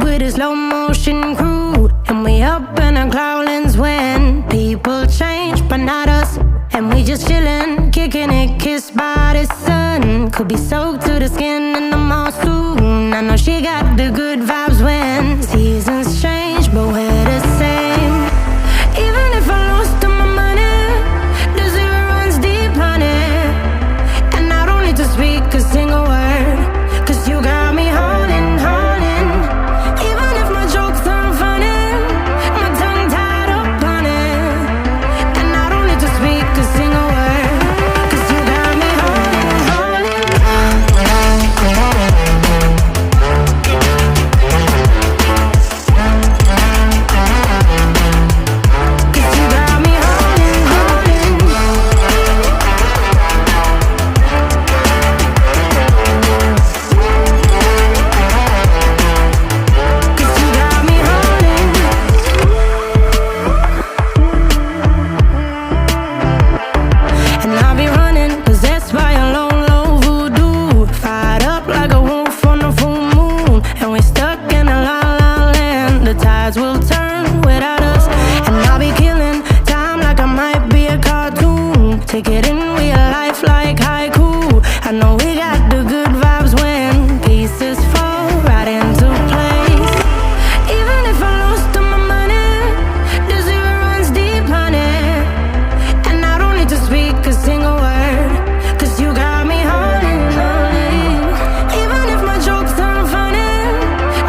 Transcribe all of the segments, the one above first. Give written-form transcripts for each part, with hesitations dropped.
with a slow motion crew, and we up in our cloudlands when people change, but not us. And we just chillin', kicking it, kissed by the sun. Could be soaked to the skin in the mall soon. I know she got the good vibes when seasons change, but we're the same. Even if I lost all my money, the zero runs deep, honey. And I don't need to speak a single word, 'cause you got me holding, holding. Even if my jokes aren't funny, my tongue tied up on it. And I don't need to speak a single word, 'cause you got me holding, holding. 'Cause you got me holding, holding. 'Cause you got me holding. And I'll be running, possessed by a low, low voodoo. Fired up like a wolf on the full moon. And we're stuck in a la la land. The tides will turn without us. And I'll be killing time like I might be a cartoon. Take it in real life like haiku. I know we got the good vibes when pieces fall right into place. Even if I lost all my money, the zero runs deep, honey. And I don't need to speak a single word, 'cause you got me holding, holding. Even if my jokes aren't funny,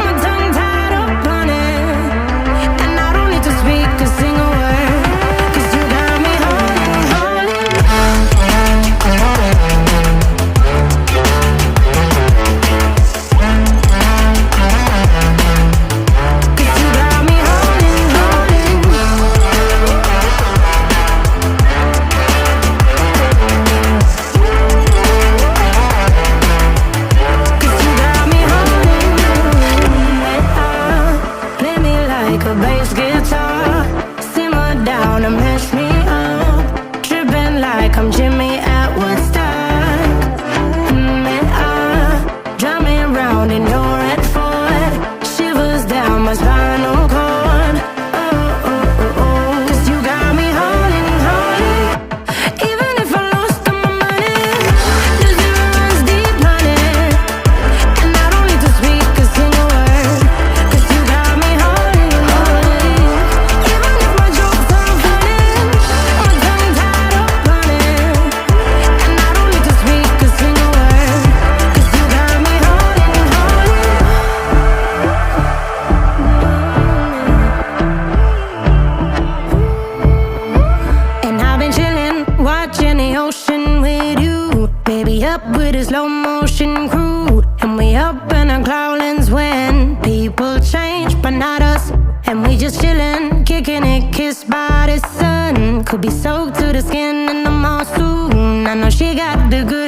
my tongue tied up on it. And I don't need to speak a single word, 'cause you got me holding, holding. 'Cause you got me holding, play me like a bass guitar, simmer down and mess me up, tripping like I'm Jimmy at Woodstock. Drive me around in your red Ford, shivers down my spinal cord. Oh, oh, oh, oh. 'Cause you got me holding, holding. Even if I lost all my money, the zero runs deep, honey. And I don't need to speak a single word, 'cause you got me holding, holding. Even if my jokes aren't funny, my tongue tied up on it. And I don't need to speak a single word, 'cause you got me holding, holding. And I've been chillin', watching the ocean with you. Baby, up with a slow motion crew. And we up in our cloudlands when people change, but not us. And we just chillin', kicking it, kissed by the sun. Could be soaked to the skin in the mall soon. I know she got the good